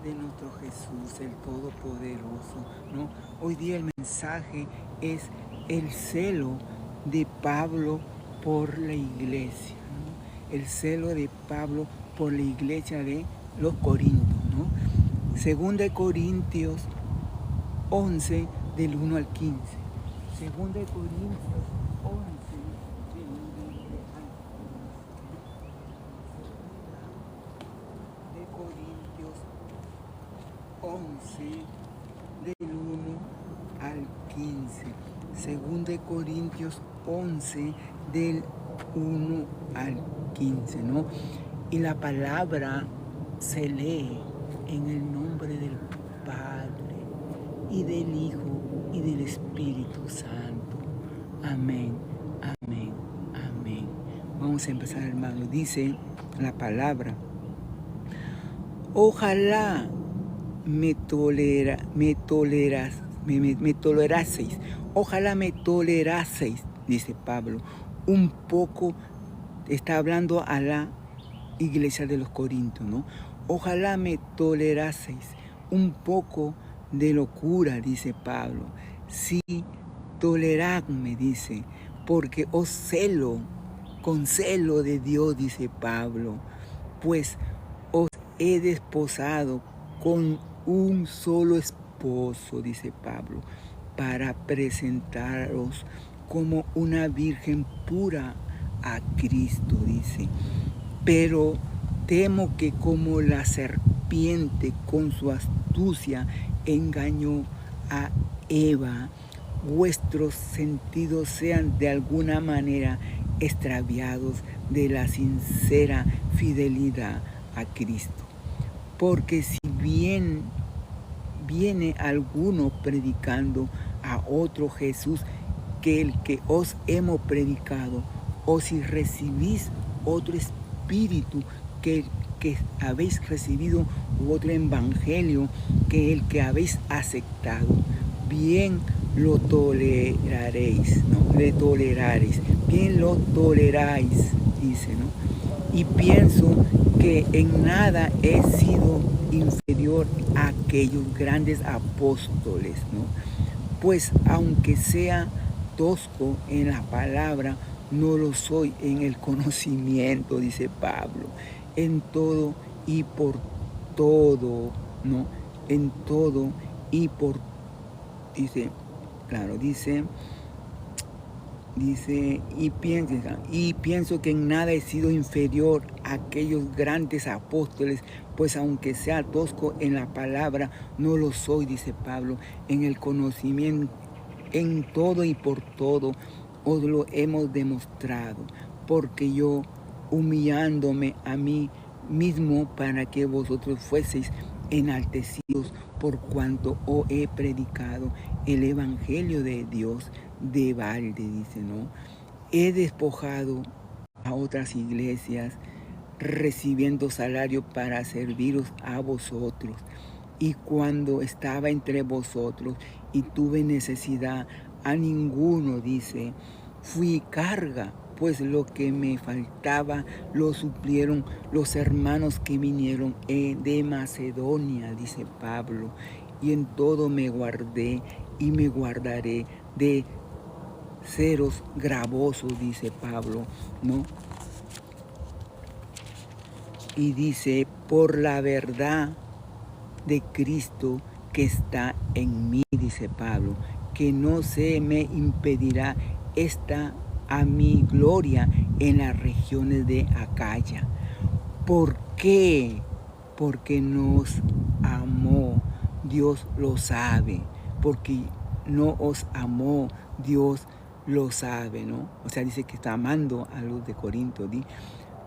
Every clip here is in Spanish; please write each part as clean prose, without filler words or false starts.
de nuestro Jesús, el Todopoderoso, ¿no? Hoy día el mensaje es el celo de Pablo por la iglesia, ¿no? El celo de Pablo por la iglesia de los Corintios, ¿no? Segunda de Corintios 11, del 1 al 15. Segunda de Corintios 11, del 1 al 15. De Corintios 11, del 1 al 15. Segunda de Corintios 11, del 1 al 15, ¿no? Y la palabra se lee en el nombre del Padre, y del Hijo, y del Espíritu Santo. Amén, amén, amén. Vamos a empezar, hermano. Dice la palabra: ojalá me toleraseis. Ojalá me toleraseis, dice Pablo, un poco. Está hablando a la iglesia de los Corintios, ¿no? Ojalá me toleraseis un poco de locura, dice Pablo. Sí, toleradme, dice, porque os celo, con celo de Dios, dice Pablo, pues os he desposado con un solo esposo, dice Pablo, para presentaros como una virgen pura a Cristo, dice. Pero temo que como la serpiente con su astucia engañó a Eva, vuestros sentidos sean de alguna manera extraviados de la sincera fidelidad a Cristo. Porque si bien viene alguno predicando a otro Jesús que el que os hemos predicado, o si recibís otro espíritu que habéis recibido, u otro evangelio que el que habéis aceptado, bien lo toleraréis, ¿no? Le toleraréis, bien lo toleráis, dice, ¿no? Y pienso que en nada he sido inferior a aquellos grandes apóstoles, ¿no? Pues aunque sea tosco en la palabra, no lo soy en el conocimiento, dice Pablo, en todo y por todo, ¿no? En todo y por, dice, claro, dice, y pienso que en nada he sido inferior a aquellos grandes apóstoles, pues aunque sea tosco en la palabra, no lo soy, dice Pablo, en el conocimiento, en todo y por todo, os lo hemos demostrado, porque yo, humillándome a mí mismo para que vosotros fueseis enaltecidos por cuanto os he predicado el evangelio de Dios de balde, dice, ¿no? He despojado a otras iglesias recibiendo salario para serviros a vosotros. Y cuando estaba entre vosotros y tuve necesidad, a ninguno, dice, fui carga, pues lo que me faltaba lo suplieron los hermanos que vinieron de Macedonia, dice Pablo. Y en todo me guardé y me guardaré de seros gravosos, dice Pablo, ¿no? Y dice, por la verdad de Cristo que está en mí, dice Pablo, que no se me impedirá esta a mi gloria en las regiones de Acaya. ¿Por qué? Porque nos amó, Dios lo sabe, porque no os amó, Dios lo sabe, ¿no? O sea, dice que está amando a los de Corinto, ¿sí?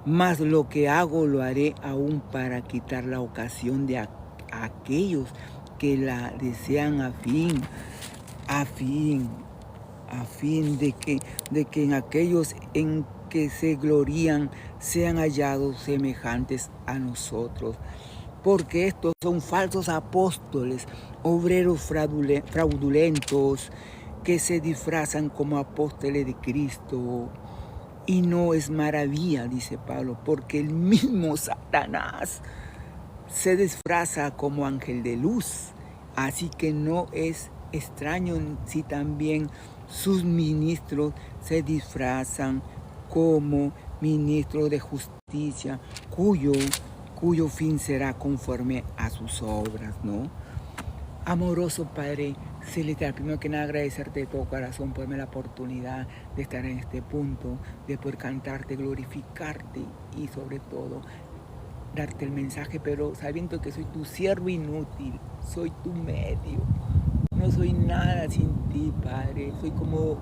Mas lo que hago lo haré aún para quitar la ocasión de aquellos que la desean a fin de que en aquellos en que se glorían sean hallados semejantes a nosotros. Porque estos son falsos apóstoles, obreros fraudulentos, que se disfrazan como apóstoles de Cristo. Y no es maravilla, dice Pablo, porque el mismo Satanás se disfraza como ángel de luz. Así que no es extraño si también sus ministros se disfrazan como ministros de justicia, cuyo fin será conforme a sus obras, ¿no? Amoroso Padre Celestial, primero que nada agradecerte de todo corazón por darme la oportunidad de estar en este punto, de poder cantarte, glorificarte y sobre todo darte el mensaje, pero sabiendo que soy tu siervo inútil, soy tu medio. No soy nada sin ti, Padre. Soy como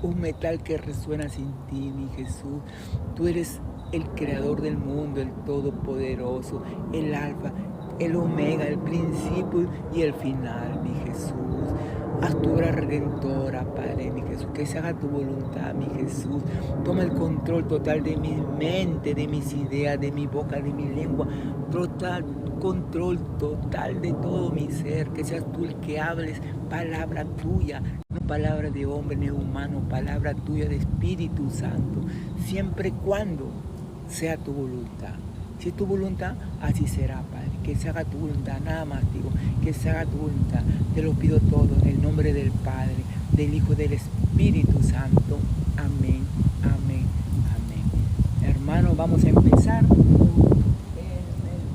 un metal que resuena sin ti, mi Jesús. Tú eres el creador del mundo, el todopoderoso, el alfa, el omega, el principio y el final, mi Jesús. Haz tu obra redentora, Padre, mi Jesús. Que se haga tu voluntad, mi Jesús. Toma el control total de mi mente, de mis ideas, de mi boca, de mi lengua. Total control total de todo mi ser. Que seas tú el que hables palabra tuya. No palabra de hombre ni humano, palabra tuya de Espíritu Santo. Siempre y cuando sea tu voluntad. Si es tu voluntad, así será, Padre. Que se haga tu voluntad, nada más digo, que se haga tu voluntad. Te lo pido todo en el nombre del Padre, del Hijo y del Espíritu Santo. Amén, amén, amén. Hermanos, vamos a empezar con el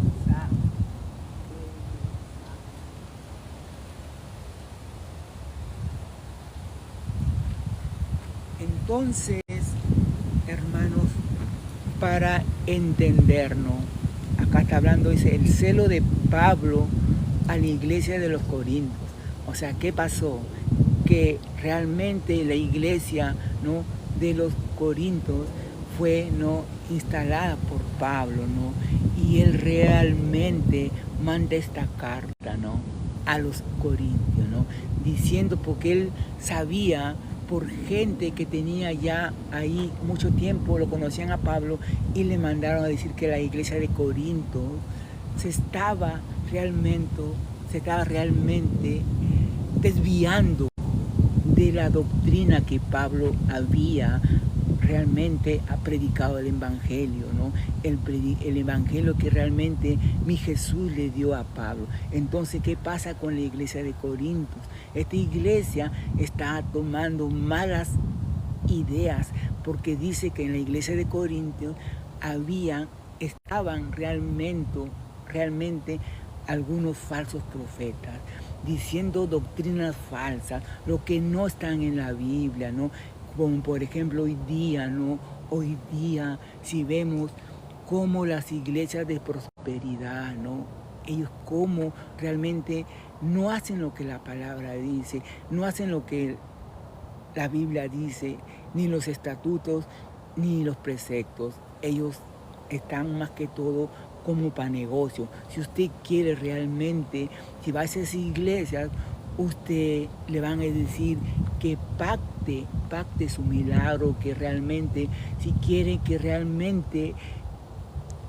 mensaje. Entonces, hermanos, para entendernos, acá está hablando, dice, el celo de Pablo a la iglesia de los Corintios. O sea, ¿qué pasó? Que realmente la iglesia, ¿no?, de los Corintios fue, ¿no?, instalada por Pablo, ¿no? Y él realmente manda esta carta, ¿no?, a los Corintios, ¿no?, diciendo, porque él sabía por gente que tenía ya ahí mucho tiempo, lo conocían a Pablo y le mandaron a decir que la iglesia de Corinto se estaba realmente desviando de la doctrina que Pablo había realmente predicado el evangelio, ¿no? El evangelio que realmente mi Jesús le dio a Pablo. Entonces, ¿qué pasa con la iglesia de Corintios? Esta iglesia está tomando malas ideas, porque dice que en la iglesia de Corintios estaban realmente algunos falsos profetas, diciendo doctrinas falsas, lo que no están en la Biblia, ¿no? Como por ejemplo hoy día, ¿no? Hoy día, si vemos cómo las iglesias de prosperidad, ¿no?, ellos como realmente no hacen lo que la palabra dice, no hacen lo que la Biblia dice, ni los estatutos, ni los preceptos. Ellos están más que todo como para negocio. Si usted quiere realmente, si va a esas iglesias, usted le van a decir que pacte su milagro, que realmente, si quiere que realmente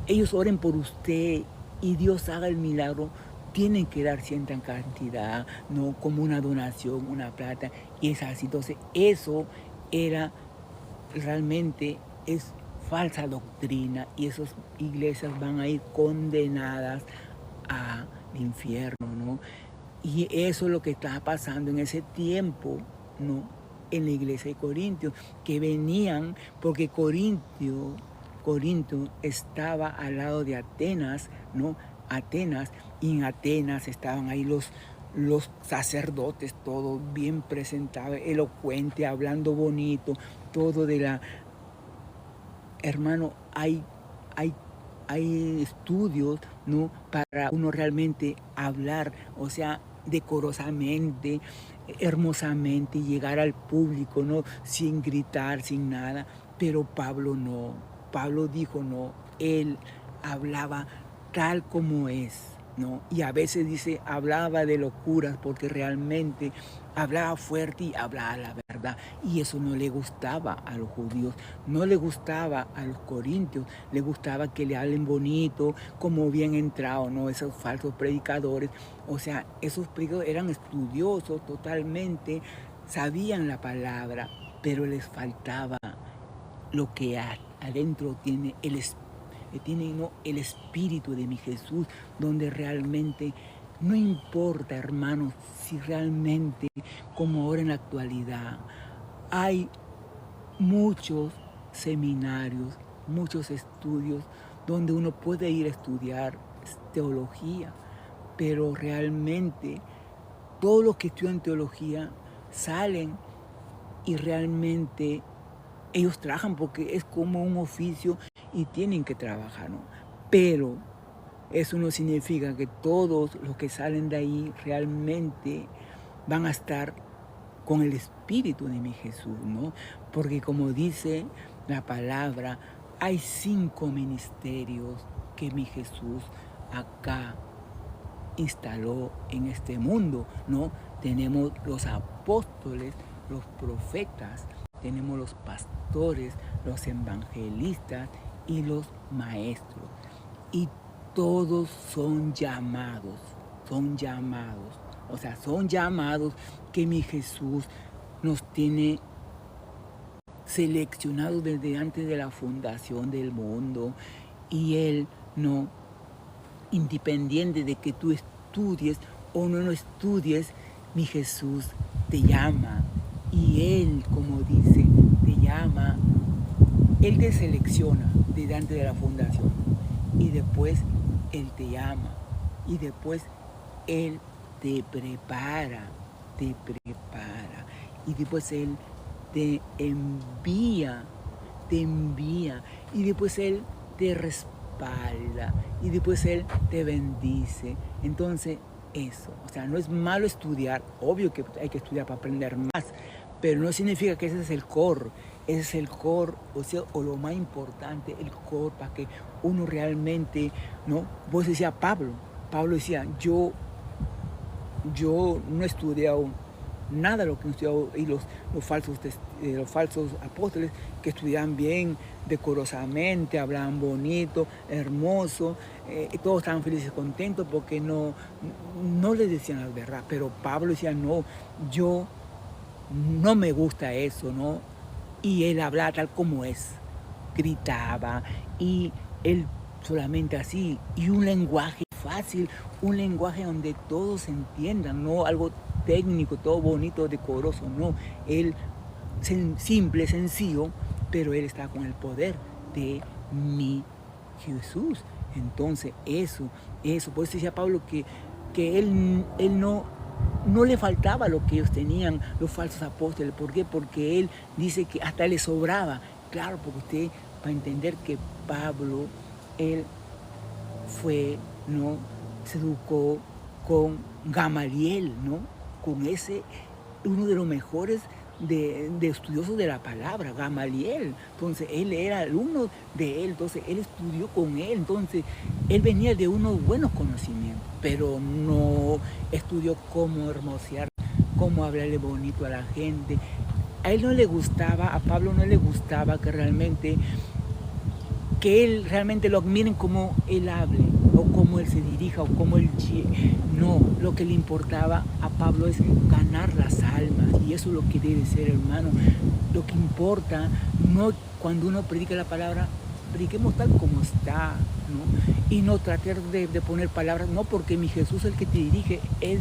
ellos oren por usted y Dios haga el milagro, tienen que dar cierta cantidad, no como una donación, una plata, y es así. Entonces, eso realmente es falsa doctrina, y esas iglesias van a ir condenadas al infierno, ¿no? Y eso es lo que estaba pasando en ese tiempo, ¿no?, en la iglesia de Corintios, que venían, porque Corinto estaba al lado de Atenas, ¿no? Atenas, y en Atenas estaban ahí los sacerdotes, todo bien presentado, elocuente, hablando bonito, todo de la... Hermano, hay estudios, ¿no?, para uno realmente hablar, o sea, decorosamente, hermosamente, llegar al público, ¿no?, sin gritar, sin nada. Pero Pablo no. Pablo dijo no. Él hablaba tal como es, ¿no? Y a veces dice, hablaba de locuras, porque realmente hablaba fuerte y hablaba la verdad. Y eso no le gustaba a los judíos, no le gustaba a los corintios, le gustaba que le hablen bonito, como bien entrado, ¿no? Esos falsos predicadores. O sea, esos predicadores eran estudiosos totalmente, sabían la palabra, pero les faltaba lo que adentro tiene el que tienen, ¿no?, el espíritu de mi Jesús, donde realmente no importa, hermanos, si realmente, como ahora en la actualidad, hay muchos seminarios, muchos estudios donde uno puede ir a estudiar teología, pero realmente todos los que estudian teología salen y realmente ellos trabajan porque es como un oficio y tienen que trabajar, ¿no? Pero eso no significa que todos los que salen de ahí realmente van a estar con el espíritu de mi Jesús, ¿no? Porque como dice la palabra, hay 5 ministerios que mi Jesús acá instaló en este mundo, ¿no? Tenemos los apóstoles, los profetas, tenemos los pastores, los evangelistas y los maestros. Y todos son llamados. O sea, son llamados que mi Jesús nos tiene seleccionados desde antes de la fundación del mundo. Y Él no, independiente de que tú estudies o no lo estudies, mi Jesús te llama. Y Él, como dice, te llama. Él te selecciona desde antes de la fundación. Y después Él te llama. Y después Él te prepara. Y después Él te envía. Y después Él te respalda. Y después Él te bendice. Entonces, eso. O sea, no es malo estudiar. Obvio que hay que estudiar para aprender más. Pero no significa que ese es el core. Ese es el core, o lo más importante, el core, para que uno realmente, ¿no? Vos decía Pablo decía, yo no he estudiado nada de lo que he estudiado, y los falsos apóstoles que estudiaban bien, decorosamente, hablaban bonito, hermoso, todos estaban felices y contentos porque no les decían la verdad. Pero Pablo decía, no, yo no me gusta eso, ¿no? Y él hablaba tal como es, gritaba, y él solamente así, y un lenguaje fácil, un lenguaje donde todos entiendan, no algo técnico, todo bonito, decoroso, no. Él simple, sencillo, pero él está con el poder de mi Jesús. Entonces eso, por eso decía Pablo que él no le faltaba lo que ellos tenían, los falsos apóstoles. ¿Por qué? Porque él dice que hasta le sobraba. Claro, porque usted va a entender que Pablo, él fue, ¿no?, se educó con Gamaliel, ¿no? Con ese, uno de los mejores de estudiosos de la palabra, Gamaliel. Entonces él era alumno de él, entonces él estudió con él, entonces él venía de unos buenos conocimientos, pero no estudió cómo hermosear, cómo hablarle bonito a la gente. A él no le gustaba, a Pablo no le gustaba que él realmente lo admiren como él hable, o como él se dirija, o como él... No, lo que le importaba a Pablo es ganar las almas, y eso es lo que debe ser, hermano. Lo que importa, no cuando uno predica la palabra, prediquemos tal como está, ¿no? Y no tratar de poner palabras, no, porque mi Jesús, el que te dirige, es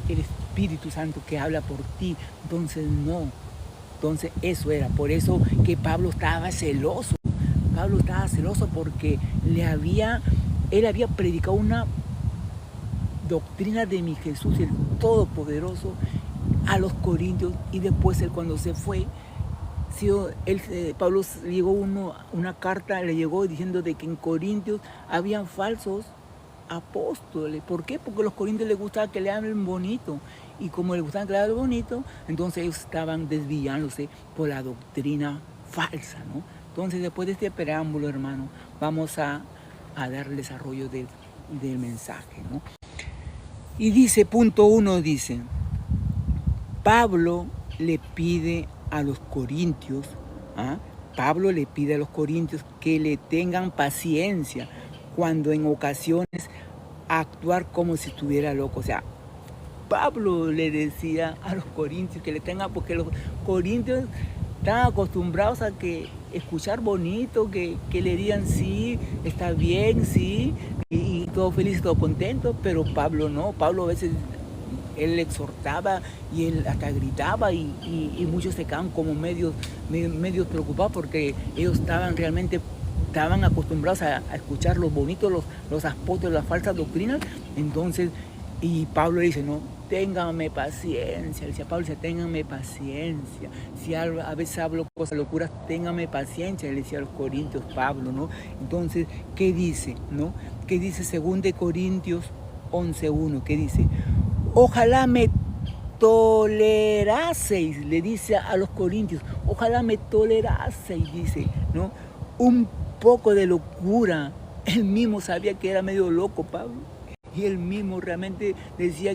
el Espíritu Santo que habla por ti. Entonces, no. Entonces, eso era. Por eso que Pablo estaba celoso. Pablo estaba celoso porque él había predicado una doctrina de mi Jesús, el Todopoderoso, a los corintios, y después él, cuando se fue, Pablo le llegó una carta, le llegó diciendo de que en Corintios habían falsos apóstoles. ¿Por qué? Porque a los corintios les gustaba que le hablen bonito, y como les gustaba que le hablen bonito, entonces ellos estaban desviándose por la doctrina falsa, ¿no? Entonces, después de este preámbulo, hermano, vamos a dar el desarrollo del mensaje, ¿no? Y dice, punto 1, dice, Pablo le pide a los corintios, que le tengan paciencia cuando en ocasiones actuar como si estuviera loco. O sea, Pablo le decía a los corintios que le tengan, porque los corintios están acostumbrados a que escuchar bonito, que le digan sí, está bien, sí, y todo feliz, todo contento, pero Pablo no. Pablo a veces él exhortaba y él hasta gritaba y muchos se quedaban como medios preocupados porque ellos estaban acostumbrados a escuchar los bonitos, los apóstoles, las falsas doctrinas. Entonces, y Pablo dice, no, ténganme paciencia. Decía Pablo, dice, ténganme paciencia. Si a veces hablo cosas locuras, ténganme paciencia, le decía a los corintios Pablo, ¿no? Entonces, ¿qué dice, no? ¿Qué dice 2 Corintios 11:1? ¿Qué dice? Ojalá me toleraseis, le dice a los corintios, ojalá me toleraseis, dice, ¿no? Un poco de locura. Él mismo sabía que era medio loco Pablo, y él mismo realmente decía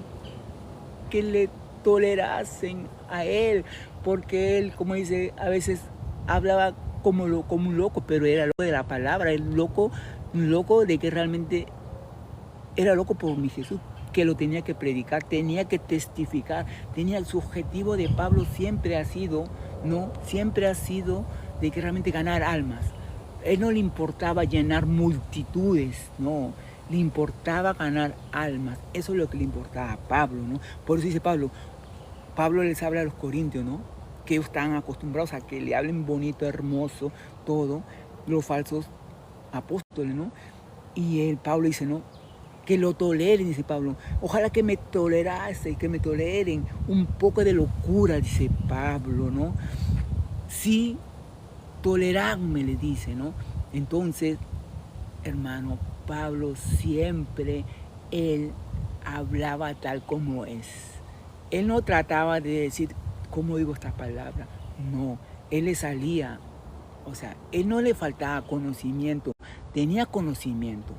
que le tolerasen a él, porque él, como dice, a veces hablaba como un loco, pero era loco de la palabra, el loco de que realmente era loco por mi Jesús, que lo tenía que predicar, tenía que testificar, su objetivo de Pablo siempre ha sido, ¿no? Siempre ha sido de que realmente ganar almas. Él no le importaba llenar multitudes, no, le importaba ganar almas. Eso es lo que le importaba a Pablo, ¿no? Por eso dice Pablo les habla a los corintios, ¿no? Que ellos están acostumbrados a que le hablen bonito, hermoso, todo, los falsos apóstoles, ¿no? Y Pablo dice, ¿no? Que lo toleren, dice Pablo. Ojalá que me tolerase, que me toleren un poco de locura, dice Pablo, ¿no? Sí, toleradme, le dice, ¿no? Entonces, hermano, Pablo siempre, él hablaba tal como es. Él no trataba de decir, ¿cómo digo esta palabra? No, él le salía, o sea, él no le faltaba conocimiento, tenía conocimiento,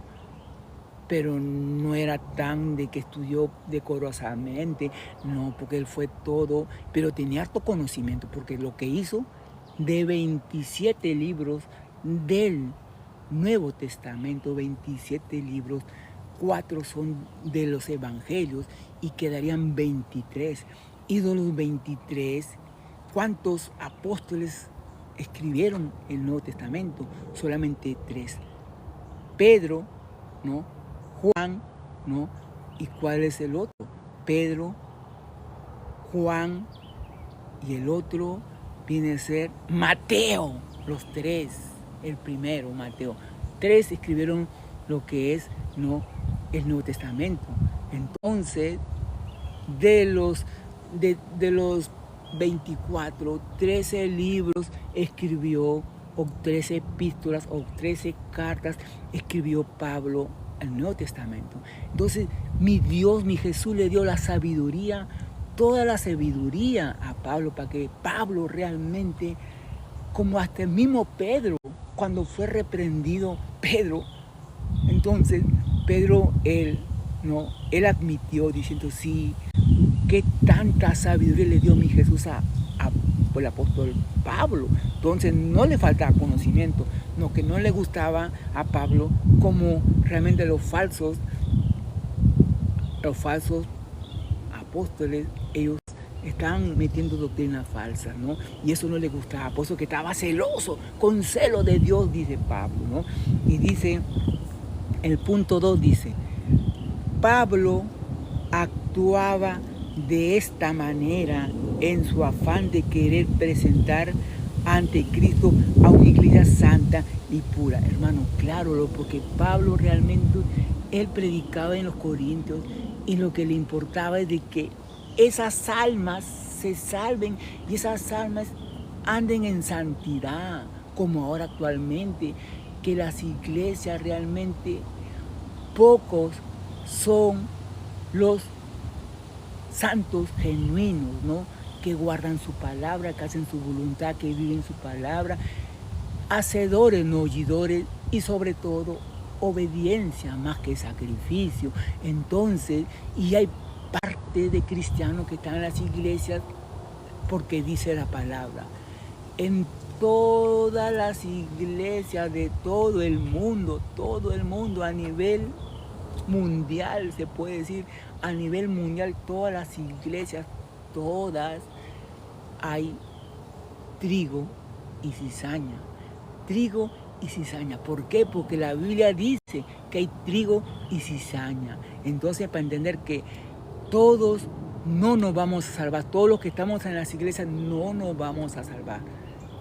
pero no era tan de que estudió decorosamente, no, porque él fue todo, pero tenía harto conocimiento, porque lo que hizo de 27 libros del Nuevo Testamento, 27 libros, 4 son de los evangelios y quedarían 23. Y de los 23, ¿cuántos apóstoles escribieron el Nuevo Testamento? Solamente 3. Pedro, ¿no? Juan, ¿no? ¿Y cuál es el otro? Pedro, Juan y el otro viene a ser Mateo, los 3, el primero, Mateo. 3 escribieron lo que es, ¿no?, el Nuevo Testamento. Entonces, de los 24, 13 libros escribió, o 13 epístolas, o 13 cartas escribió Pablo al Nuevo Testamento. Entonces, mi Dios, mi Jesús le dio la sabiduría, toda la sabiduría a Pablo, para que Pablo realmente, como hasta el mismo Pedro, cuando fue reprendido Pedro, entonces Pedro, él admitió diciendo, sí, que tanta sabiduría le dio mi Jesús al apóstol Pablo. Entonces no le faltaba conocimiento, no, que no le gustaba a Pablo como realmente los falsos apóstoles, ellos estaban metiendo doctrinas falsas, ¿no? Y eso no le gustaba, por eso que estaba celoso, con celo de Dios, dice Pablo, ¿no? Y dice, el punto 2 dice, Pablo actuaba de esta manera en su afán de querer presentar ante Cristo a una iglesia santa y pura. Hermano, claro, porque Pablo realmente, él predicaba en los Corintios y lo que le importaba es de que esas almas se salven y esas almas anden en santidad, como ahora actualmente, que las iglesias realmente, pocos son los santos genuinos, ¿no?, que guardan su palabra, que hacen su voluntad, que viven su palabra, hacedores, no oidores, y sobre todo obediencia más que sacrificio. Entonces, y hay parte de cristianos que están en las iglesias porque dice la palabra. En todas las iglesias de todo el mundo a nivel mundial, se puede decir, a nivel mundial, todas las iglesias, todas, hay trigo y cizaña. trigo y cizaña. ¿Por qué? Porque la Biblia dice que hay trigo y cizaña. Entonces, para entender que todos no nos vamos a salvar, todos los que estamos en las iglesias no nos vamos a salvar.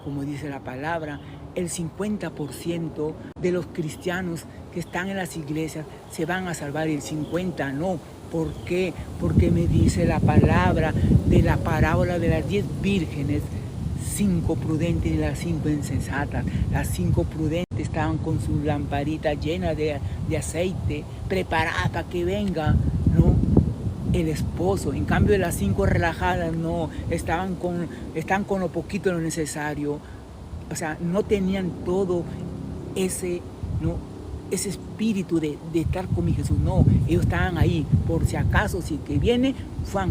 Como dice la palabra, el 50% de los cristianos que están en las iglesias se van a salvar y el 50% no. ¿Por qué? Porque me dice la palabra de la parábola de las 10 vírgenes, 5 prudentes y las 5 insensatas. Las 5 prudentes estaban con su lamparita llena de aceite, preparadas para que venga, ¿no?, el esposo. En cambio, las 5 relajadas no, están con lo poquito lo necesario. O sea, no tenían todo ese, ¿no?, ese espíritu de estar con mi Jesús. No, ellos estaban ahí por si acaso, si que viene,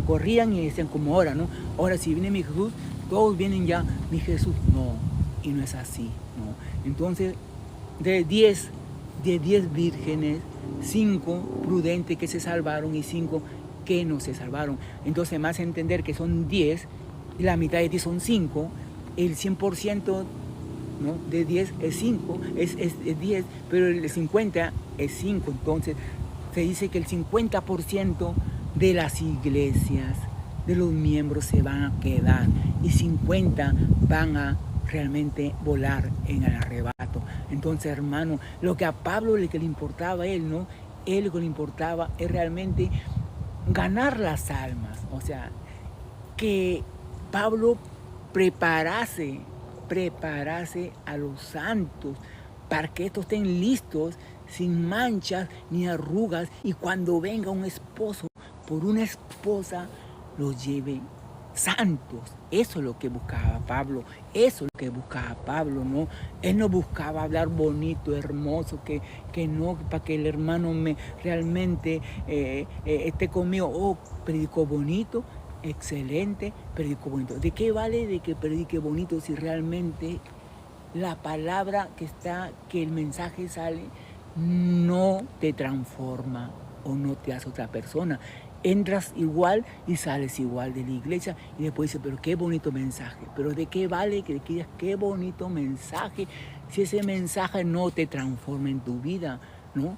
corrían y decían como ahora, ¿no? Ahora si viene mi Jesús, todos vienen ya, mi Jesús. No, y no es así, ¿no? Entonces, de 10 vírgenes, 5 prudentes que se salvaron y 5 que no se salvaron. Entonces, más entender que son 10, y la mitad de 10 son 5, el 100%, ¿no?, de 10 es 5, es 10, pero el 50 es 5. Entonces, se dice que el 50% de las iglesias, de los miembros, se van a quedar y 50 van a realmente volar en el arrebato. Entonces, hermano, lo que a Pablo le importaba a él, ¿no? Él lo que le importaba es realmente ganar las almas. O sea, que Pablo preparase a los santos para que estos estén listos, sin manchas ni arrugas, y cuando venga un esposo por una esposa, los lleve santos. Eso es lo que buscaba Pablo. Eso es lo que buscaba Pablo, ¿no? Él no buscaba hablar bonito, hermoso, que no, para que el hermano realmente esté conmigo. Oh, predicó bonito, excelente, predicó bonito. ¿De qué vale de que predique bonito si realmente la palabra que el mensaje sale, no te transforma o no te hace otra persona? Entras igual y sales igual de la iglesia y después dices, pero qué bonito mensaje. Pero ¿de qué vale que digas qué bonito mensaje si ese mensaje no te transforma en tu vida, ¿no?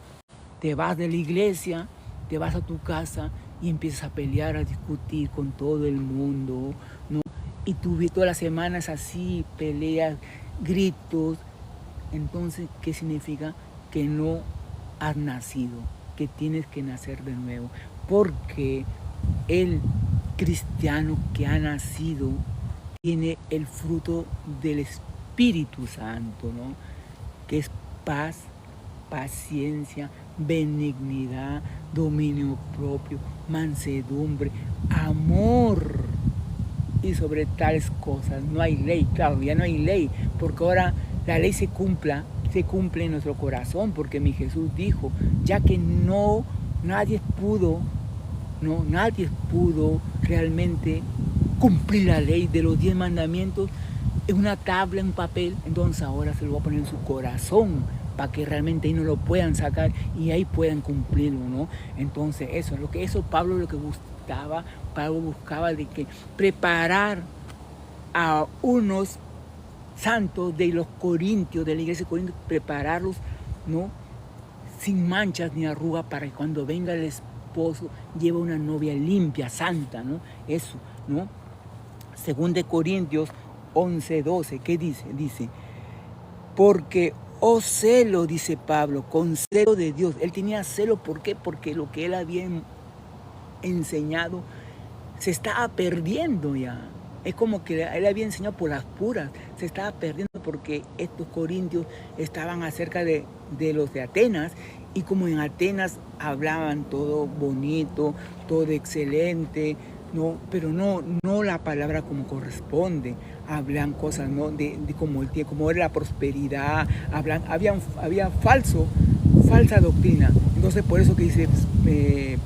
Te vas de la iglesia, te vas a tu casa y empiezas a pelear, a discutir con todo el mundo, ¿no? Y tú todas las semanas así, peleas, gritos. Entonces, ¿qué significa? Que no has nacido, que tienes que nacer de nuevo. Porque el cristiano que ha nacido tiene el fruto del Espíritu Santo, ¿no? Que es paz, paciencia, benignidad, dominio propio, mansedumbre, amor. Y sobre tales cosas no hay ley. Claro, ya no hay ley, porque ahora la ley se cumple en nuestro corazón, porque mi Jesús dijo, ya que nadie pudo realmente cumplir la ley de los 10 mandamientos en una tabla, en papel. Entonces ahora se lo va a poner en su corazón para que realmente ahí no lo puedan sacar y ahí puedan cumplirlo, ¿no? Entonces Pablo lo que Pablo buscaba de que preparar a unos santos de los corintios, de la iglesia de Corintios, prepararlos, ¿no?, sin manchas ni arrugas, para que cuando venga el esposo lleve una novia limpia, santa, ¿no? Eso, ¿no? Según de Corintios 11:12, ¿qué dice? Dice, porque celo, dice Pablo, con celo de Dios. Él tenía celo, ¿por qué? Porque lo que él había enseñado se estaba perdiendo ya. Es como que él había enseñado por las puras, se estaba perdiendo porque estos corintios estaban acerca de los de Atenas, y como en Atenas hablaban todo bonito, todo excelente, ¿no? Pero no la palabra como corresponde. Hablan cosas, ¿no?, de como era la prosperidad, había falsa doctrina. Entonces por eso que dice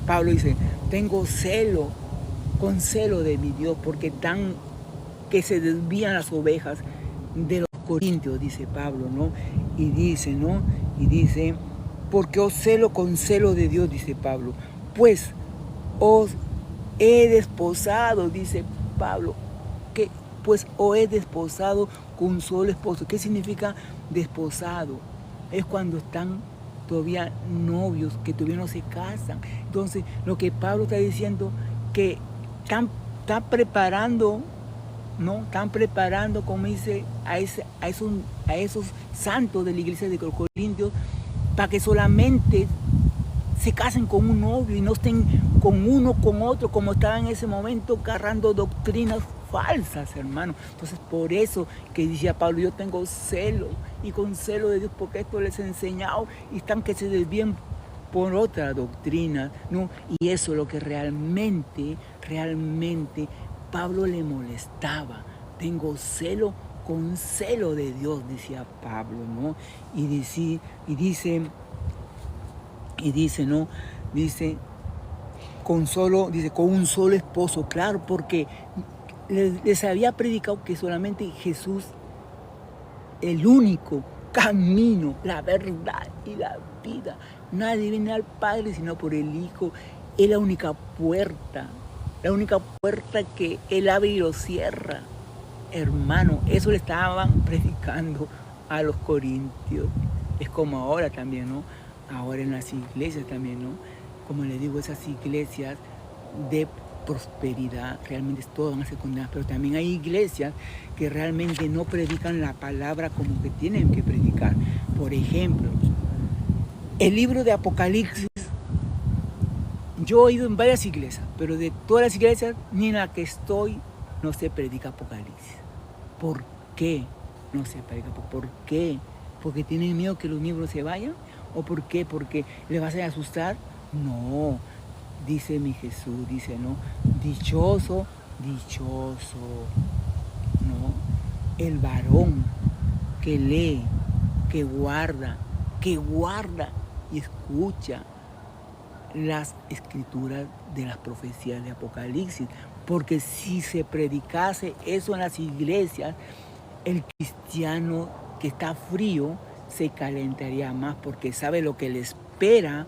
Pablo dice, tengo celo, con celo de mi Dios, porque que se desvían las ovejas de los corintios, dice Pablo, ¿no? Y dice, ¿no? Y dice, porque os celo con celo de Dios, dice Pablo, pues os he desposado, dice Pablo, que pues os he desposado con un solo esposo. ¿Qué significa desposados. Es cuando están todavía novios, que todavía no se casan. Entonces, lo que Pablo está diciendo, que están preparando, ¿no? Están preparando, como dice, a esos santos de la iglesia de los Corintios, para que solamente se casen con un novio y no estén con uno con otro, como estaban en ese momento agarrando doctrinas falsas, hermano. Entonces, por eso que decía Pablo, yo tengo celo, y con celo de Dios, porque esto les he enseñado, y están que se desvíen por otra doctrina, ¿no? Y eso es lo que realmente Pablo le molestaba. Tengo celo con celo de Dios, decía Pablo, ¿no? Y dice, ¿no? Dice, con un solo esposo, claro, porque les había predicado que solamente Jesús, el único camino, la verdad y la vida. Nadie viene al Padre sino por el Hijo. Es la única puerta que Él abre y lo cierra. Hermano, eso le estaban predicando a los corintios. Es como ahora también, ¿no? Ahora en las iglesias también, ¿no? Como les digo, esas iglesias de prosperidad, realmente todas van a ser condenadas, pero también hay iglesias que realmente no predican la palabra como que tienen que predicar. Por ejemplo, el libro de Apocalipsis, yo he ido en varias iglesias, pero de todas las iglesias, ni en la que estoy, no se predica Apocalipsis. ¿Por qué no se predica? ¿Por qué? ¿Porque tienen miedo que los miembros se vayan? ¿O por qué? ¿Porque les vas a asustar? No. Dice mi Jesús, dice, ¿no? Dichoso, ¿no? El varón que lee, que guarda y escucha las escrituras de las profecías de Apocalipsis. Porque si se predicase eso en las iglesias, el cristiano que está frío se calentaría más, porque sabe lo que le espera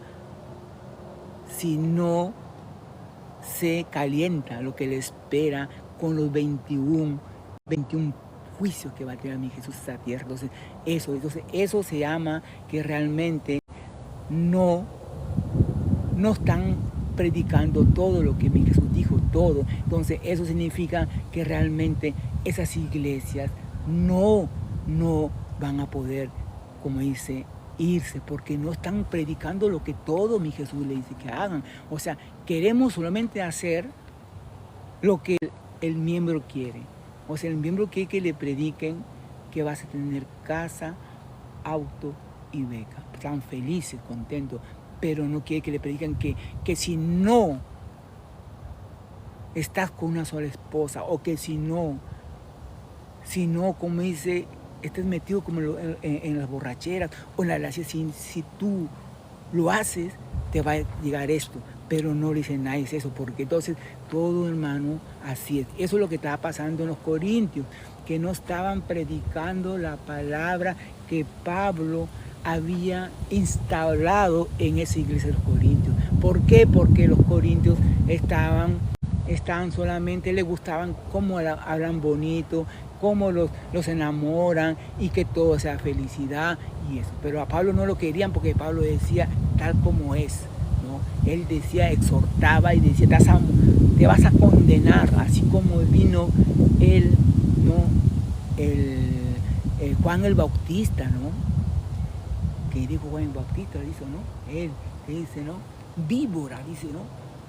si no se calienta, lo que le espera con los 21 juicios que va a tener mi Jesús a esta tierra. Entonces eso se llama que realmente no están predicando todo lo que mi Jesús dijo, todo. Entonces eso significa que realmente esas iglesias no van a poder, como dice, irse, porque no están predicando lo que todo mi Jesús le dice que hagan. O sea, queremos solamente hacer lo que el miembro quiere. O sea, el miembro quiere que le prediquen que vas a tener casa, auto y beca. Están felices, contentos, pero no quiere que le prediquen que si no estás con una sola esposa, o que si no, como dice, estés metido como en las borracheras o en la gracia, si tú lo haces, te va a llegar esto. Pero no le dicen nadie eso, porque entonces todo, hermano, así es. Eso es lo que estaba pasando en los corintios, que no estaban predicando la palabra que Pablo había instalado en esa iglesia de los corintios. ¿Por qué? Porque los corintios estaban solamente, les gustaban cómo hablan bonito, cómo los enamoran y que todo sea felicidad y eso. Pero a Pablo no lo querían, porque Pablo decía tal como es, ¿no? Él decía, exhortaba y decía, te vas a condenar, así como vino él, ¿no? Juan el Bautista, ¿no? Que dijo Juan el Bautista, dice, ¿no? Él, que dice, ¿no? Víbora, dice, ¿no?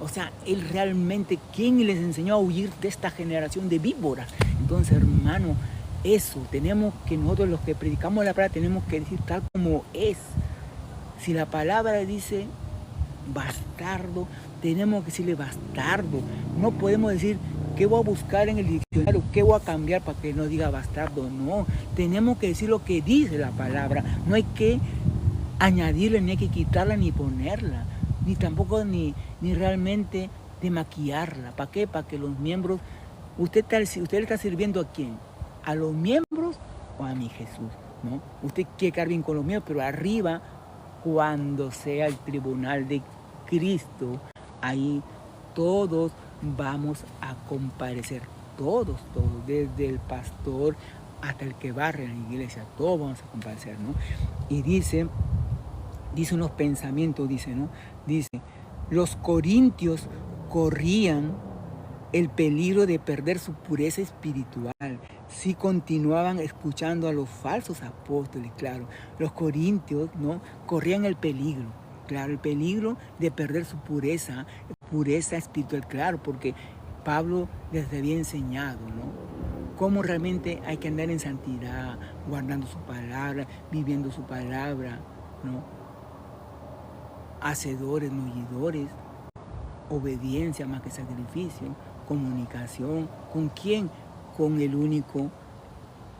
O sea, él realmente, ¿quién les enseñó a huir de esta generación de víboras? Entonces, hermano, eso, tenemos que nosotros los que predicamos la palabra, tenemos que decir tal como es. Si la palabra dice bastardo, tenemos que decirle bastardo. No podemos decir qué voy a buscar en el diccionario, qué voy a cambiar para que no diga bastardo. No, tenemos que decir lo que dice la palabra. No hay que añadirle, ni hay que quitarla, ni ponerla, ni tampoco ni realmente de maquillarla. ¿Para qué? Para que los miembros, usted le está sirviendo ¿a quién? ¿A los miembros o a mi Jesús? ¿No? Usted quiere quedar bien con los miembros, pero arriba, cuando sea el tribunal de Cristo, ahí todos vamos a comparecer, todos, desde el pastor hasta el que barre en la iglesia, todos vamos a compadecer, ¿no? Y dice unos pensamientos, ¿no? Dice, los corintios corrían el peligro de perder su pureza espiritual si continuaban escuchando a los falsos apóstoles, claro. Los corintios, ¿no?, corrían el peligro, claro, el peligro de perder su pureza espiritual, claro, porque Pablo les había enseñado, ¿no?, cómo realmente hay que andar en santidad, guardando su palabra, viviendo su palabra, ¿no? Hacedores, no oidores, obediencia más que sacrificio, comunicación. ¿Con quién? Con el único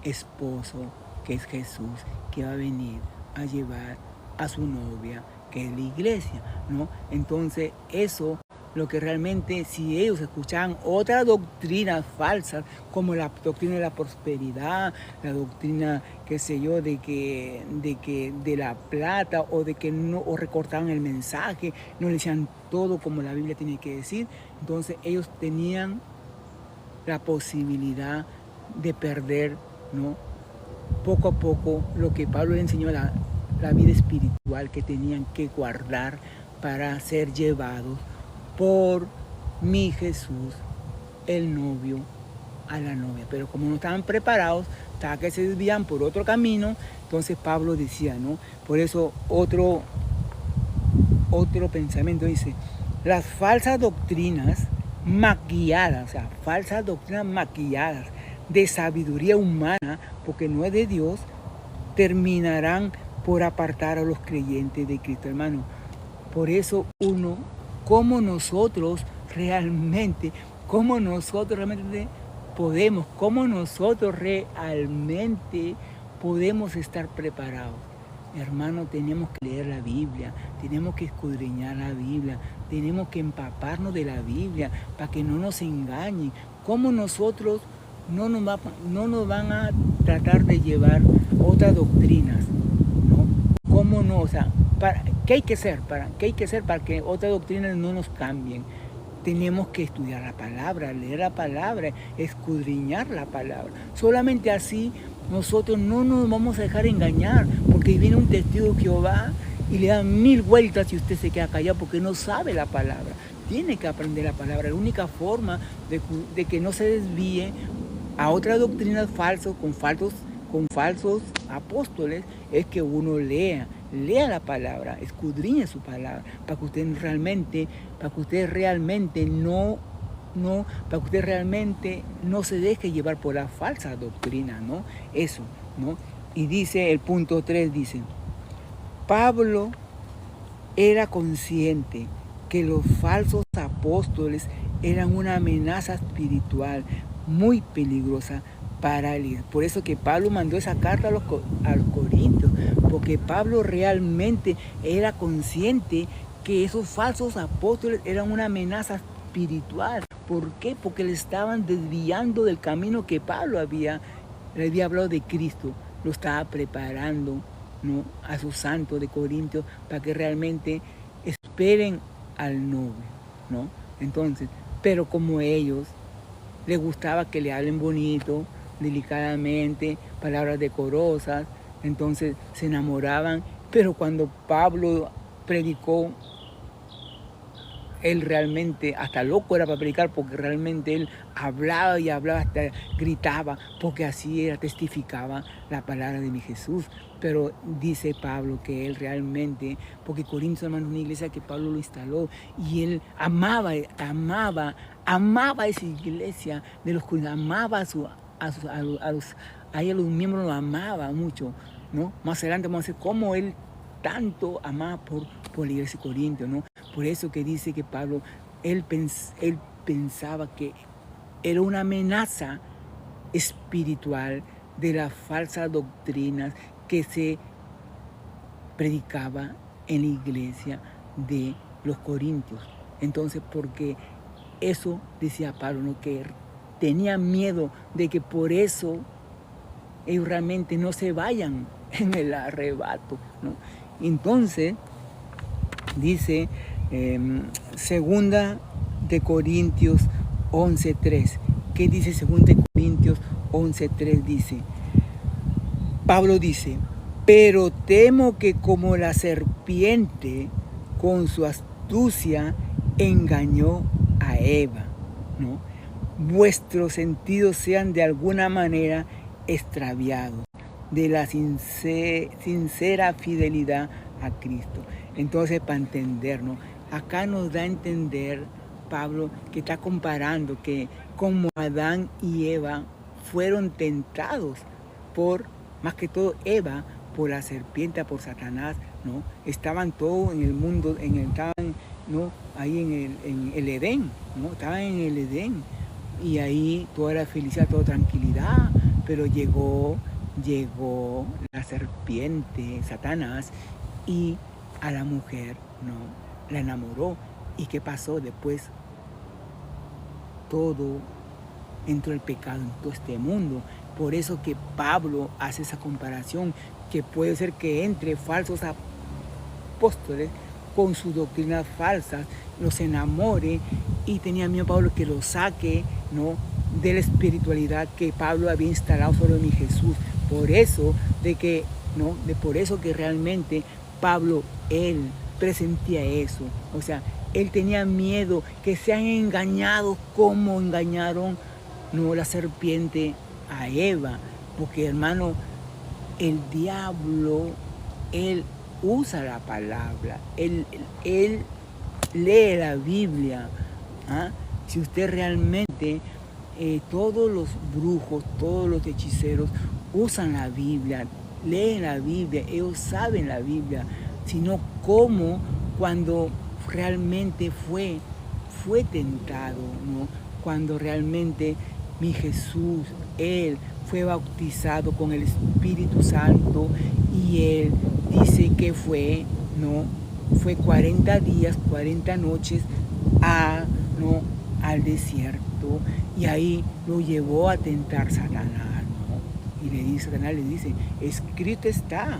esposo que es Jesús, que va a venir a llevar a su novia, que es la iglesia, ¿no? Entonces eso, lo que realmente, si ellos escuchaban otras doctrinas falsas, como la doctrina de la prosperidad, la doctrina, qué sé yo, de la plata, o de que no, o recortaban el mensaje, no le decían todo como la Biblia tiene que decir, entonces ellos tenían la posibilidad de perder, ¿no?, poco a poco lo que Pablo le enseñó, la vida espiritual que tenían que guardar para ser llevados por mi Jesús, el novio, a la novia. Pero como no estaban preparados, hasta que se desvían por otro camino, entonces Pablo decía, ¿no? Por eso otro pensamiento dice, las falsas doctrinas maquilladas, o sea, falsas doctrinas maquilladas de sabiduría humana, porque no es de Dios, terminarán por apartar a los creyentes de Cristo, hermano. Por eso cómo nosotros realmente podemos estar preparados. Hermano, tenemos que leer la Biblia, tenemos que escudriñar la Biblia, tenemos que empaparnos de la Biblia para que no nos engañen. ¿Cómo nosotros no nos van a tratar de llevar otras doctrinas, ¿no? ¿Cómo no? O sea, ¿qué hay que hacer para que otras doctrinas no nos cambien? Tenemos que estudiar la palabra, leer la palabra, escudriñar la palabra. Solamente así nosotros no nos vamos a dejar engañar, porque viene un testigo de Jehová y le da 1000 vueltas y usted se queda callado porque no sabe la palabra. Tiene que aprender la palabra. La única forma de que no se desvíe a otras doctrinas falsas, con falsos apóstoles, es que uno lea la palabra, escudriñe su palabra, para que usted realmente no se deje llevar por la falsa doctrina, ¿no? Eso, ¿no? Y dice el punto 3, dice, Pablo era consciente que los falsos apóstoles eran una amenaza espiritual muy peligrosa para él. Por eso que Pablo mandó esa carta a los Corintios, porque Pablo realmente era consciente que esos falsos apóstoles eran una amenaza espiritual. ¿Por qué? Porque le estaban desviando del camino que Pablo le había hablado de Cristo. Lo estaba preparando, ¿no?, a sus santos de Corintios para que realmente esperen al novio, ¿no? Entonces, pero como ellos les gustaba que le hablen bonito, delicadamente, palabras decorosas, entonces se enamoraban. Pero cuando Pablo predicó, él realmente hasta loco era para predicar, porque realmente él hablaba y hablaba, hasta gritaba, porque así era, testificaba la palabra de mi Jesús. Pero dice Pablo que él realmente, porque Corintios, hermano, es una iglesia que Pablo lo instaló, y él amaba esa iglesia de los Corintios, amaba a los miembros, lo amaba mucho, ¿no? Más adelante vamos a ver cómo él tanto amaba por la iglesia de Corintios, ¿no? Por eso que dice que Pablo, él pensaba que era una amenaza espiritual de las falsas doctrinas que se predicaba en la iglesia de los Corintios. Entonces, porque eso decía Pablo, ¿no?, que tenía miedo de que por eso ellos realmente no se vayan en el arrebato, ¿no? Entonces, dice segunda de Corintios 11:3. ¿Qué dice segunda de Corintios 11:3? Dice, Pablo dice, pero temo que como la serpiente con su astucia engañó a Eva, ¿no? Vuestros sentidos sean de alguna manera extraviados de la sincera fidelidad a Cristo. Entonces, para entendernos, acá nos da a entender Pablo que está comparando que como Adán y Eva fueron tentados por, más que todo Eva, por la serpiente, por Satanás, ¿no? Estaban todos en el mundo, estaban, ¿no? Ahí en el Edén, ¿no? Estaban en el Edén. Y ahí toda era felicidad, toda tranquilidad, pero llegó la serpiente, Satanás, y a la mujer, ¿no? La enamoró. ¿Y qué pasó después? Todo entró el pecado en todo este mundo. Por eso que Pablo hace esa comparación, que puede ser que entre falsos apóstoles con sus doctrinas falsas, los enamore, y tenía miedo Pablo que lo saque, ¿no?, de la espiritualidad que Pablo había instalado sobre mi Jesús. Por eso por eso que realmente Pablo, él presentía eso. O sea, él tenía miedo que sean engañados como engañaron, ¿no?, la serpiente a Eva. Porque, hermano, el diablo, él usa la palabra, él lee la Biblia. ¿Ah? Si usted realmente, todos los brujos, todos los hechiceros usan la Biblia, leen la Biblia, ellos saben la Biblia, sino cómo cuando realmente fue tentado, ¿no? Cuando realmente mi Jesús, él fue bautizado con el Espíritu Santo, y él dice que fue 40 días, 40 noches al desierto, y ahí lo llevó a tentar Satanás, ¿no? Y Satanás le dice, escrito está.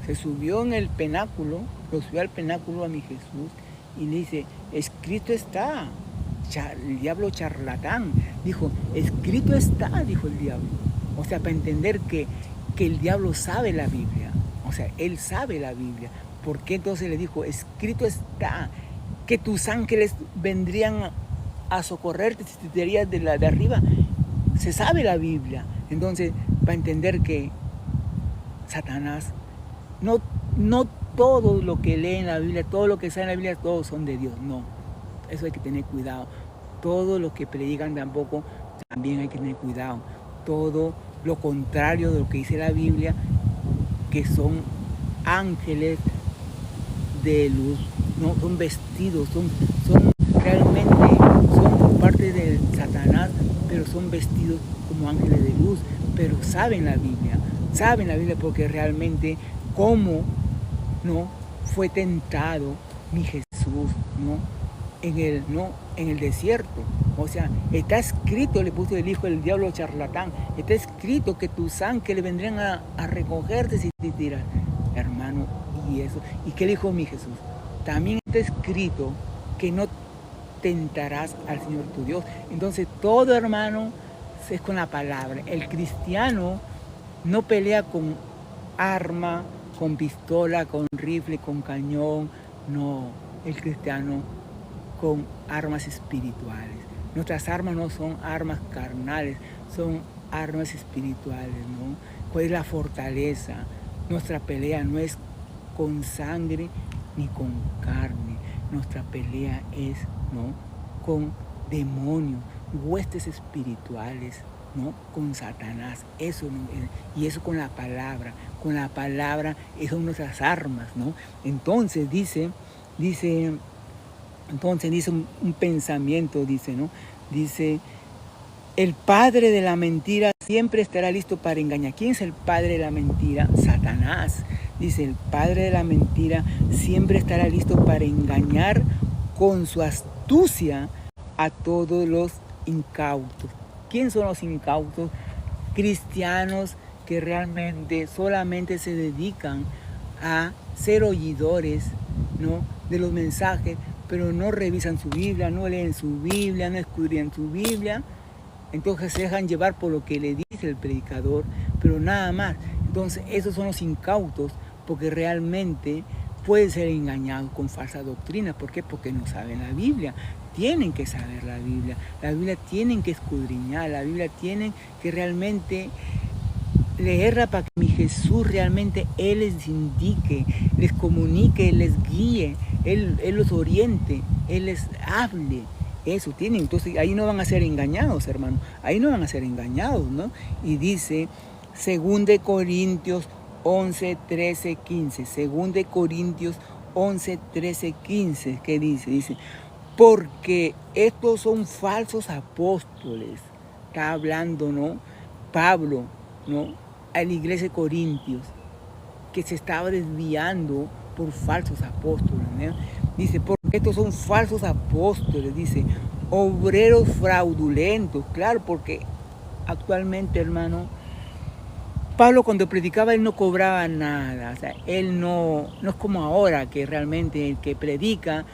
Se subió en el penáculo, lo subió al penáculo a mi Jesús, y le dice, escrito está. El diablo charlatán dijo, escrito está, dijo el diablo. O sea, para entender que el diablo sabe la Biblia. O sea, él sabe la Biblia. ¿Por qué entonces le dijo, escrito está, que tus ángeles vendrían a socorrerte si te irías de arriba? Se sabe la Biblia. Entonces, para entender que Satanás, no todo lo que lee en la Biblia, todo lo que está en la Biblia, todos son de Dios. No, eso hay que tener cuidado. Todo lo que predican tampoco, también hay que tener cuidado. Todo lo contrario de lo que dice la Biblia, que son ángeles de luz, no son vestidos, son realmente son parte de Satanás, pero son vestidos como ángeles de luz, pero saben la Biblia porque realmente cómo no fue tentado mi Jesús, en el desierto. O sea, está escrito, le puso el hijo del diablo charlatán, está escrito que tus ángeles vendrían a recogerte si te tiras, hermano. Y eso, ¿y qué dijo mi Jesús? También está escrito que no tentarás al Señor tu Dios. Entonces todo, hermano, es con la palabra. El cristiano no pelea con arma, con pistola, con rifle, con cañón. No, el cristiano con armas espirituales. Nuestras armas no son armas carnales, son armas espirituales, ¿no? ¿Cuál es la fortaleza? Nuestra pelea no es con sangre ni con carne. Nuestra pelea es, ¿no?, con demonios, huestes espirituales, ¿no?, con Satanás. Eso, y eso con la palabra. Con la palabra son nuestras armas, ¿no? Entonces dice un pensamiento, ¿no? Dice, el padre de la mentira siempre estará listo para engañar. ¿Quién es el padre de la mentira? Satanás. Dice, el padre de la mentira siempre estará listo para engañar con su astucia a todos los incautos. ¿Quién son los incautos? Cristianos que realmente solamente se dedican a ser oidores, ¿no?, de los mensajes, pero no revisan su Biblia, no leen su Biblia, no escudriñan su Biblia. Entonces se dejan llevar por lo que le dice el predicador, pero nada más. Entonces, esos son los incautos, porque realmente pueden ser engañados con falsa doctrina. ¿Por qué? Porque no saben la Biblia. Tienen que saber la Biblia tienen que escudriñar, la Biblia tienen que realmente leerla para que mi Jesús realmente Él les indique, les comunique, les guíe, Él los oriente, Él les hable. Eso tienen, entonces ahí no van a ser engañados, hermano, ahí no van a ser engañados, ¿no? Y dice 2 Corintios 11, 13, 15, 2 Corintios 11, 13, 15, ¿qué dice? Dice, porque estos son falsos apóstoles, está hablando, ¿no? Pablo, ¿no? A la iglesia de Corintios, que se estaba desviando por falsos apóstoles, ¿no? Dice, porque estos son falsos apóstoles, dice, obreros fraudulentos, claro, porque actualmente, hermano, Pablo cuando predicaba él no cobraba nada, o sea, él no es como ahora que realmente el que predica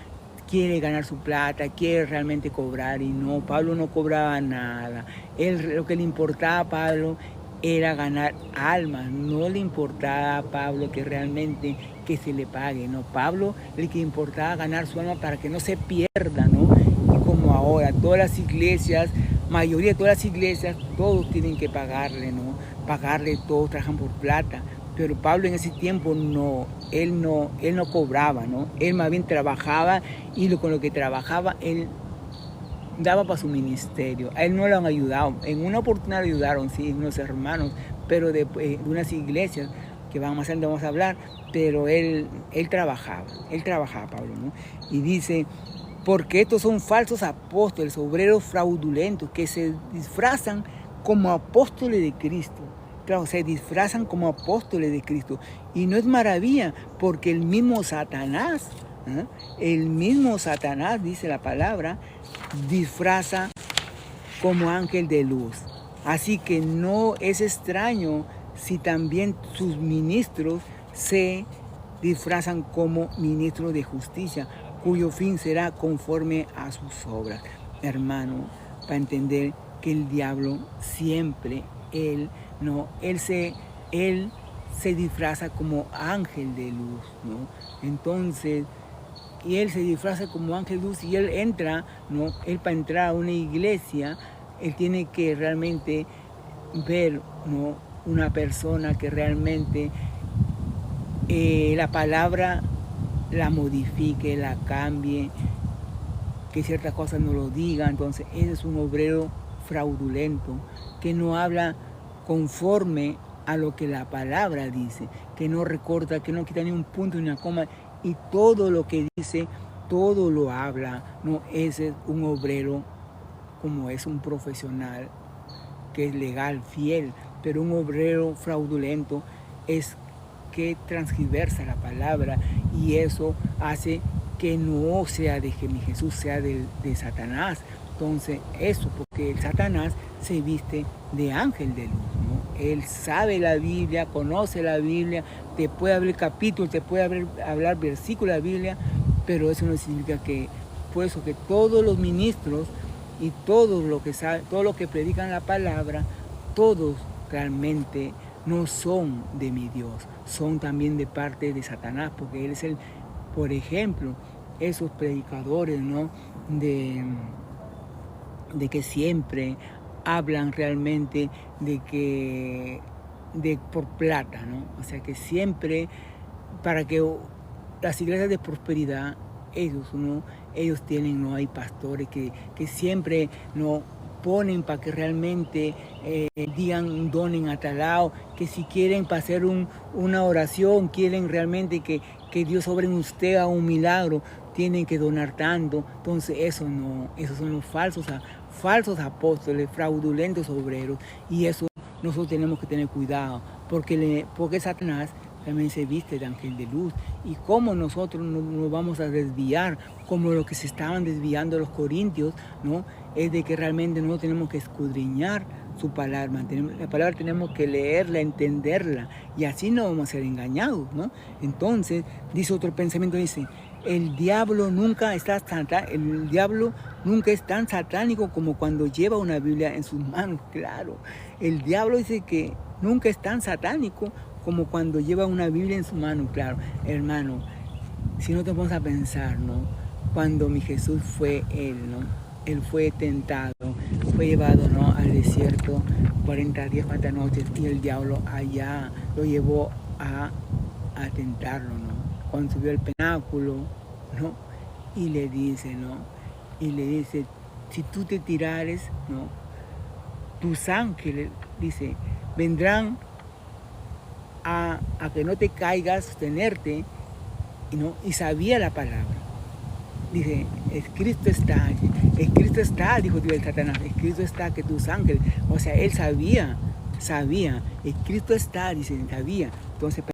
quiere ganar su plata, quiere realmente cobrar, y no, Pablo no cobraba nada. Lo que le importaba a Pablo era ganar almas, no le importaba a Pablo que realmente que se le pague, no, Pablo le que importaba ganar su alma para que no se pierda, ¿no? Y como ahora todas las iglesias, mayoría de todas las iglesias, todos tienen que pagarle, ¿no? Pagarle, todos trabajan por plata. Pero Pablo en ese tiempo él no cobraba, ¿no? Él más bien trabajaba y con lo que trabajaba él daba para su ministerio. A él no lo han ayudado. En una oportunidad lo ayudaron, sí, unos hermanos, pero de unas iglesias que más adelante vamos a hablar, pero él trabajaba Pablo, ¿no? Y dice, porque estos son falsos apóstoles, obreros fraudulentos, que se disfrazan como apóstoles de Cristo. Claro, se disfrazan como apóstoles de Cristo. Y no es maravilla, porque el mismo Satanás, dice la palabra, disfraza como ángel de luz. Así que no es extraño si también sus ministros se disfrazan como ministros de justicia, cuyo fin será conforme a sus obras. Hermano, para entender que el diablo siempre, él se disfraza como ángel de luz, ¿no? Entonces, y él se disfraza como ángel de luz y él entra, ¿no? Él para entrar a una iglesia, él tiene que realmente ver, ¿no? Una persona que realmente la palabra la modifique, la cambie, que ciertas cosas no lo diga. Entonces, ese es un obrero fraudulento que no habla conforme a lo que la palabra dice, que no recorta, que no quita ni un punto ni una coma, y todo lo que dice, todo lo habla, ¿no? Ese es un obrero, como es un profesional que es legal, fiel, pero un obrero fraudulento es que transgiversa la palabra, y eso hace que no sea de Jesús, sea de Satanás. Entonces, eso, porque el Satanás se viste de ángel de luz, ¿no? Él sabe la Biblia, conoce la Biblia, te puede hablar capítulo, te puede hablar versículo de la Biblia, pero eso no significa que, por eso que todos los ministros y todos los que saben, todos los que predican la palabra, todos realmente no son de mi Dios, son también de parte de Satanás, porque él es por ejemplo, esos predicadores, ¿no? De que siempre hablan realmente por plata, ¿no? O sea, que siempre para que las iglesias de prosperidad, ellos tienen, ¿no? Hay pastores que siempre, ¿no? Ponen para que realmente digan, donen a tal lado, que si quieren para hacer una oración, quieren realmente que Dios obre en usted a un milagro, tienen que donar tanto. Entonces eso no, esos son los falsos apóstoles, fraudulentos obreros, y eso nosotros tenemos que tener cuidado, porque Satanás también se viste de ángel de luz, y cómo nosotros nos vamos a desviar, como lo que se estaban desviando los corintios, ¿no? Es de que realmente no tenemos que escudriñar su palabra, la palabra tenemos que leerla, entenderla, y así no vamos a ser engañados, ¿no? Entonces, dice otro pensamiento, dice, el diablo nunca es tan satánico como cuando lleva una Biblia en sus manos, claro. El diablo dice que nunca es tan satánico como cuando lleva una Biblia en su mano, claro. Hermano, si no te vamos a pensar, ¿no? Cuando mi Jesús fue Él, ¿no? Él fue tentado, fue llevado, ¿no?, al desierto 40 días, 40 noches, y el diablo allá lo llevó a tentarlo, ¿no? Cuando subió al penáculo, ¿no? Y le dice, ¿no? Y le dice, si tú te tirares, ¿no?, tus ángeles, dice, vendrán a que no te caigas, sostenerte, ¿no? Y sabía la palabra. Dice, escrito está, dijo Dios el Satanás, escrito está que tus ángeles, o sea, él sabía, escrito está, dice, sabía. Entonces